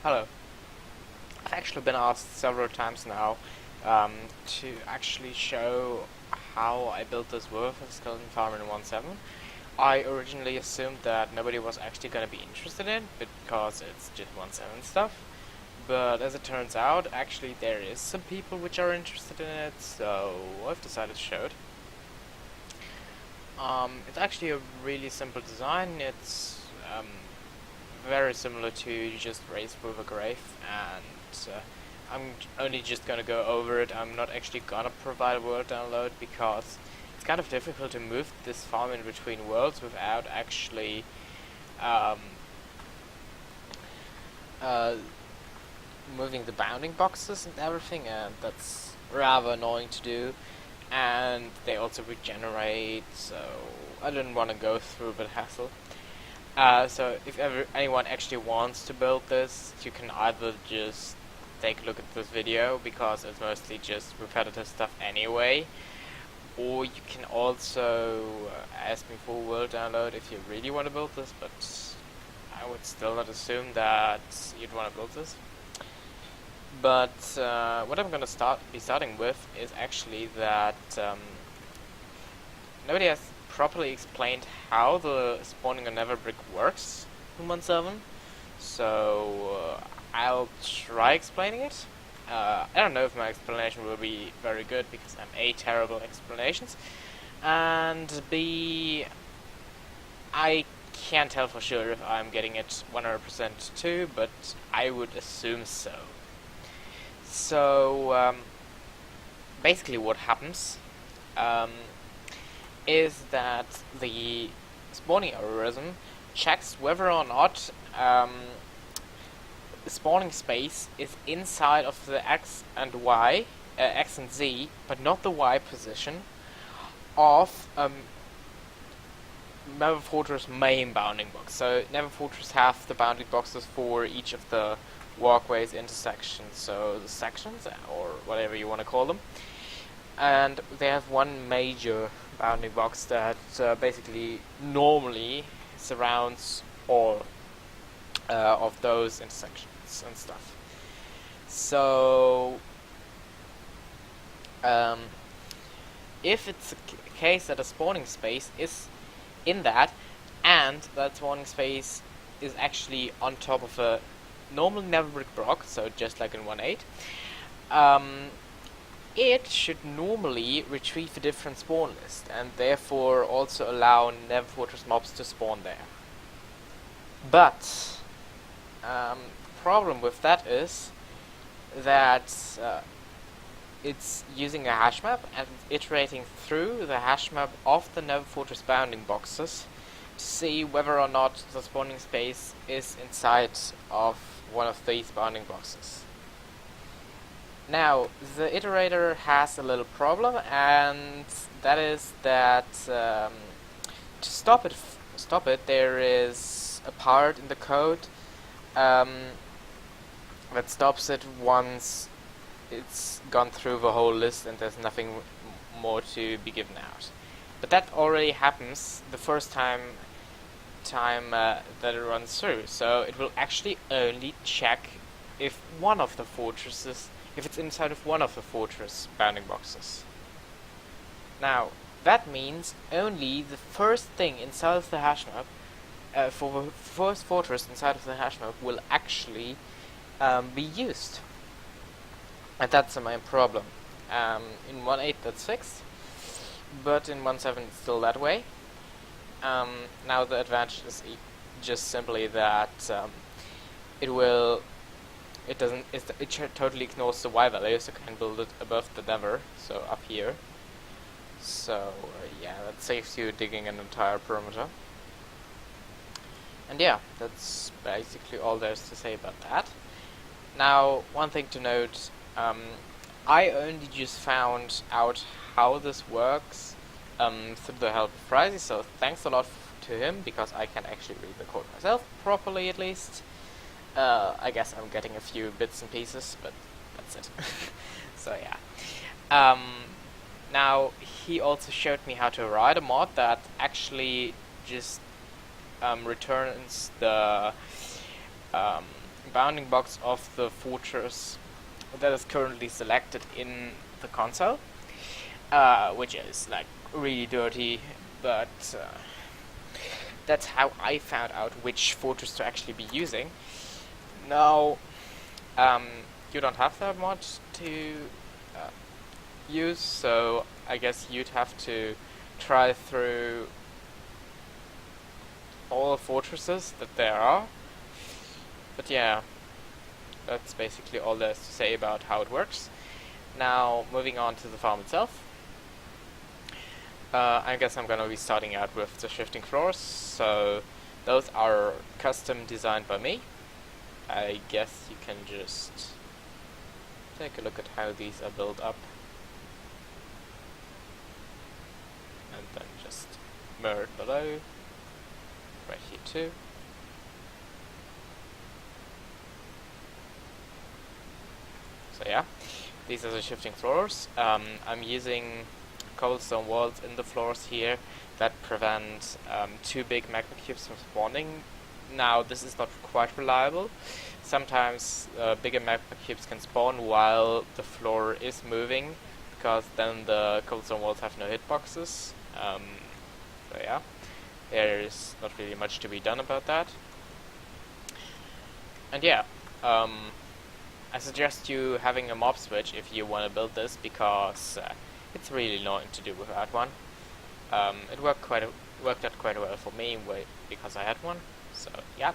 Hello. I've actually been asked several times now to actually show how I built this worth of skeleton farm in 1.7. I originally assumed that nobody was actually going to be interested in it because it's just 1.7 stuff. But as it turns out, actually there is some people which are interested in it, so I've decided to show it. It's actually a really simple design. It's very similar to just Race with a Grave, and I'm only just gonna go over it. I'm not actually gonna provide a world download because it's kind of difficult to move this farm in between worlds without actually um, uh, moving the bounding boxes and everything, and that's rather annoying to do. And they also regenerate, so I didn't want to go through the hassle. So if anyone actually wants to build this, you can either just take a look at this video, because it's mostly just repetitive stuff anyway, or you can also ask me for a world download if you really want to build this, but I would still not assume that you'd want to build this. But what I'm going to be starting with is actually that nobody has properly explained how the spawning on Neverbrick works in 1.7, so I'll try explaining it. I don't know if my explanation will be very good, because I'm A, terrible at explanations, and B, I can't tell for sure if I'm getting it 100% too, but I would assume so. So, basically what happens is that the spawning algorithm checks whether or not the spawning space is inside of the X and Y, X and Z, but not the Y position of Nether Fortress main bounding box. So Nether Fortress have the bounding boxes for each of the walkways, intersections, so the sections, or whatever you want to call them. And they have one major bounding box that basically normally surrounds all of those intersections and stuff. So if it's a case that a spawning space is in that, and that spawning space is actually on top of a normal Neverbrick block, so just like in 1.8, it should normally retrieve a different spawn list, and therefore also allow Nether Fortress mobs to spawn there. But the problem with that is that it's using a hash map and iterating through the hash map of the Nether Fortress bounding boxes to see whether or not the spawning space is inside of one of these bounding boxes. Now, the iterator has a little problem, and that is that to stop it, there is a part in the code that stops it once it's gone through the whole list and there's nothing more to be given out. But that already happens the first time that it runs through, so it will actually only check if one of the fortresses, if it's inside of one of the fortress bounding boxes. Now, that means only the first thing inside of the hash map, for the first fortress inside of the hash map, will actually be used. And that's the main problem. In 1.8 that's fixed, but in 1.7 it's still that way. Now the advantage is just simply that it totally ignores the Y value, so can build it above the Nether, so up here. So yeah, that saves you digging an entire perimeter. And yeah, that's basically all there is to say about that. Now, one thing to note, I only just found out how this works through the help of Pricey, so thanks a lot to him, because I can actually read the code myself properly, at least. I guess I'm getting a few bits and pieces, but that's it. So yeah. Now, he also showed me how to write a mod that actually just returns the bounding box of the fortress that is currently selected in the console, which is like really dirty, but that's how I found out which fortress to actually be using. Now, you don't have that much to use, so I guess you'd have to try through all the fortresses that there are. But yeah, that's basically all there is to say about how it works. Now, moving on to the farm itself. I guess I'm gonna be starting out with the shifting floors, so those are custom designed by me. I guess you can just take a look at how these are built up. And then just mirror it below, right here too. So yeah, these are the shifting floors. I'm using cobblestone walls in the floors here that prevent 2 big magma cubes from spawning. Now, this is not quite reliable. Sometimes bigger magma cubes can spawn while the floor is moving, because then the cobblestone walls have no hitboxes. So yeah, there is not really much to be done about that. And yeah, I suggest you having a mob switch if you want to build this, because it's really annoying to do without one. It worked out quite well for me because I had one. So yeah.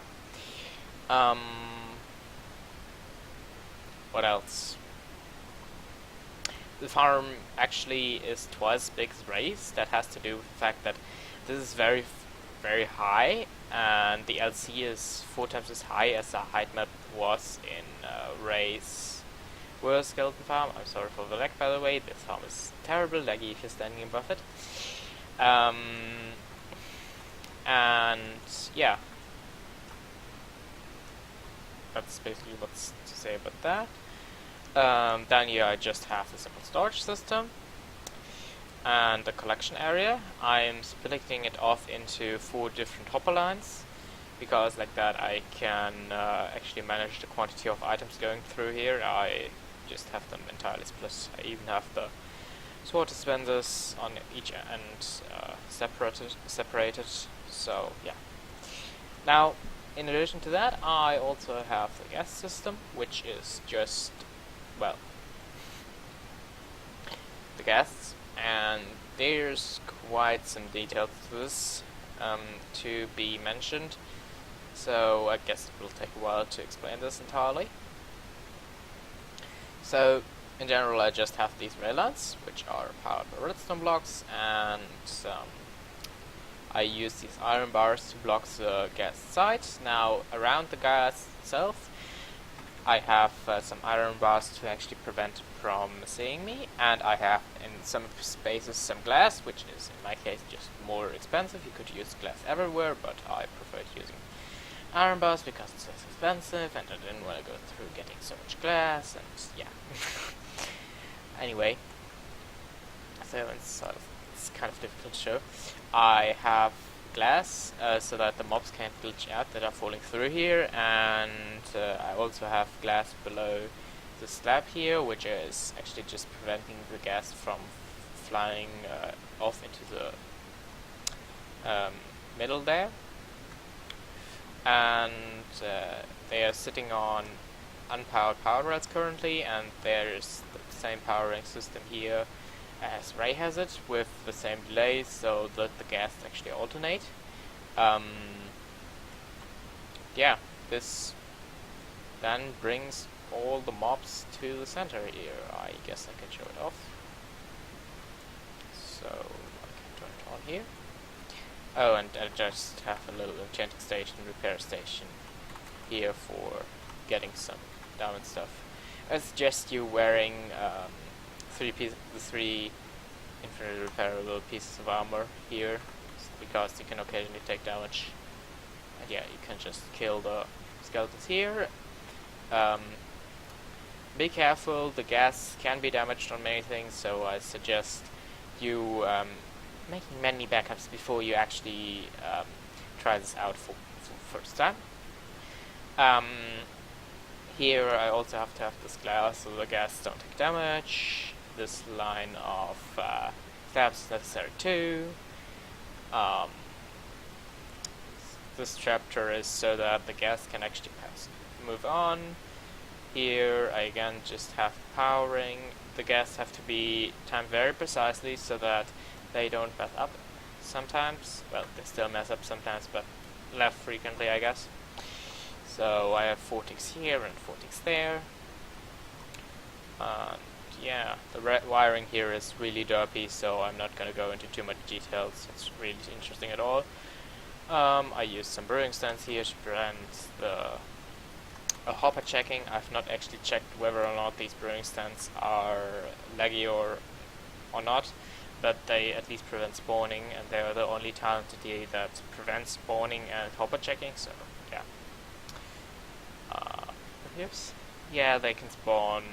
What else? The farm actually is twice as big as Ray's. That has to do with the fact that this is very high, and the LC is 4 times as high as the height map was in Ray's World Skeleton Farm. I'm sorry for the lag, by the way. This farm is terrible laggy if you're standing above it. And yeah, that's basically what's to say about that. Down here I just have a simple storage system and a collection area. I'm splitting it off into 4 different hopper lines, because like that I can actually manage the quantity of items going through here. I just have them entirely split. I even have the sword dispensers on each end separated. So yeah. Now, in addition to that, I also have the gas system, which is just, well, the gas, and there's quite some details to this to be mentioned, so I guess it will take a while to explain this entirely. So, in general, I just have these rail lines, which are powered by redstone blocks, and I use these iron bars to block the gas side. Now, around the gas itself, I have some iron bars to actually prevent it from seeing me, and I have in some spaces some glass, which is in my case just more expensive. You could use glass everywhere, but I preferred using iron bars because it's less expensive, and I didn't want to go through getting so much glass, and yeah. Anyway, so it's kind of difficult to show. I have glass so that the mobs can't glitch out that are falling through here, and I also have glass below the slab here, which is actually just preventing the gas from flying off into the middle there. And they are sitting on unpowered power rails currently, and there's the same powering system here as Ray has it, with the same delay, so that the gas actually alternate. Yeah, this then brings all the mobs to the center here. I guess I can show it off. So I can turn it on here. Oh, and I just have a little enchanting station, repair station here for getting some diamond stuff. I suggest you wearing the 3 infinitely repairable pieces of armor here, because you can occasionally take damage. And yeah, you can just kill the skeletons here. Be careful, the gas can be damaged on many things, so I suggest you making many backups before you actually try this out for first time. Here I also have to have this glass so the gas don't take damage. This line of slabs is necessary too. This chapter is so that the gas can actually move on. Here I again just have powering. The gas have to be timed very precisely so that they don't mess up sometimes. Well, they still mess up sometimes, but less frequently, I guess. So I have 4 ticks here and 4 ticks there. And yeah, the wiring here is really derpy, so I'm not going to go into too much details. It's really interesting at all. I used some brewing stands here to prevent the hopper checking. I've not actually checked whether or not these brewing stands are laggy or not, but they at least prevent spawning, and they are the only tile entity that prevents spawning and hopper checking, so yeah. Oops. Yeah, they can spawn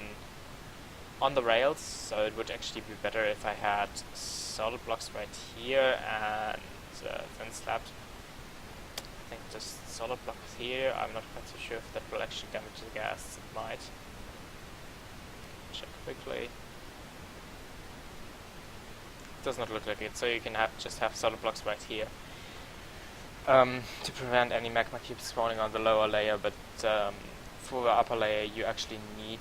on the rails, so it would actually be better if I had solid blocks right here and then slabs. I think just solid blocks here. I'm not quite so sure if that will actually damage the gas. It might. Check quickly. Does not look like it, so you can just have solid blocks right here to prevent any magma cubes spawning on the lower layer, but for the upper layer you actually need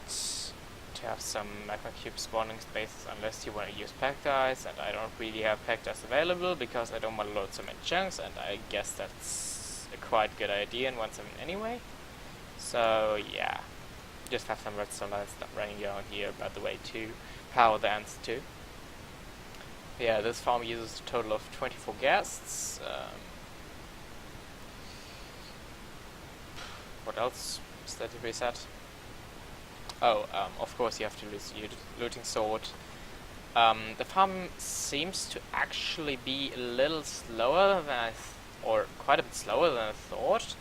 to have some magma cube spawning spaces unless you want to use Pectice, and I don't really have Pectice available because I don't want to load so many chunks, and I guess that's a quite good idea in 1.7 anyway. So yeah, just have some redstone lines running around here, by the way, to power the ants too. Yeah, this farm uses a total of 24 guests. What else is there to be said? Oh, of course you have to use your looting sword. The farm seems to actually be a little slower than or quite a bit slower than I thought.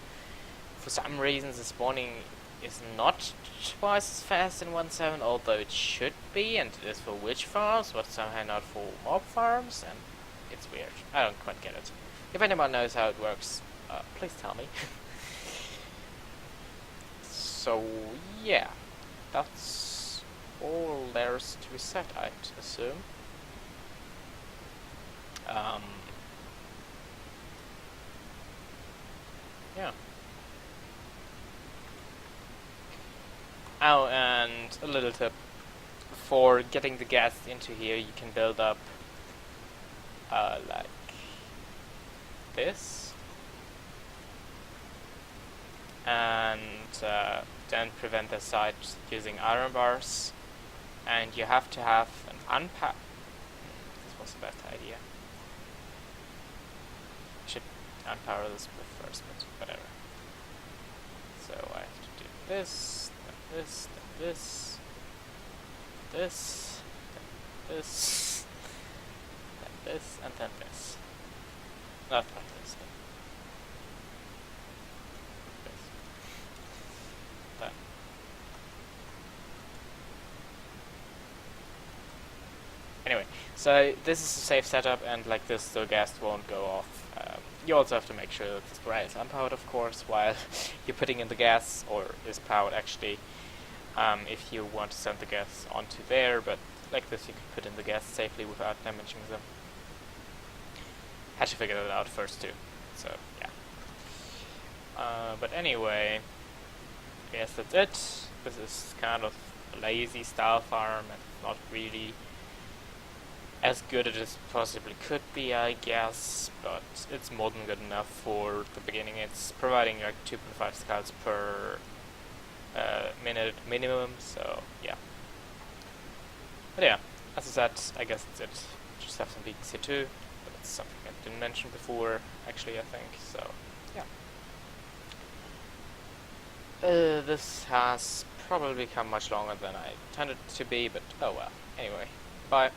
For some reason the spawning is not twice as fast in 1.7, although it should be, and it is for witch farms, but somehow not for mob farms, and it's weird. I don't quite get it. If anyone knows how it works, please tell me. So yeah, that's all there's to be said, I'd assume. Yeah. Oh, and a little tip. For getting the gas into here, you can build up like this. And then prevent the site using iron bars. And you have to have an unpower. This was a bad idea. I should unpower this bit first, but whatever. So I have to do this, then this, then this, this, then this, then this, and then this. Not like this. This. Then. Anyway, so this is a safe setup, and like this the gas won't go off. You also have to make sure that this rail is unpowered, of course, while you're putting in the gas, or is powered actually, if you want to send the gas onto there, but like this you can put in the gas safely without damaging them. Had to figure that out first too, so yeah. But anyway, yes, that's it. This is kind of a lazy style farm, and not really as good as it possibly could be, I guess, but it's more than good enough for the beginning. It's providing like 2.5 skulls per minute minimum, so yeah. But yeah, as I said, I guess that's it. Just have some beacons here too, but it's something I didn't mention before, actually, I think, so yeah. This has probably become much longer than I intended it to be, but oh well. Anyway, bye.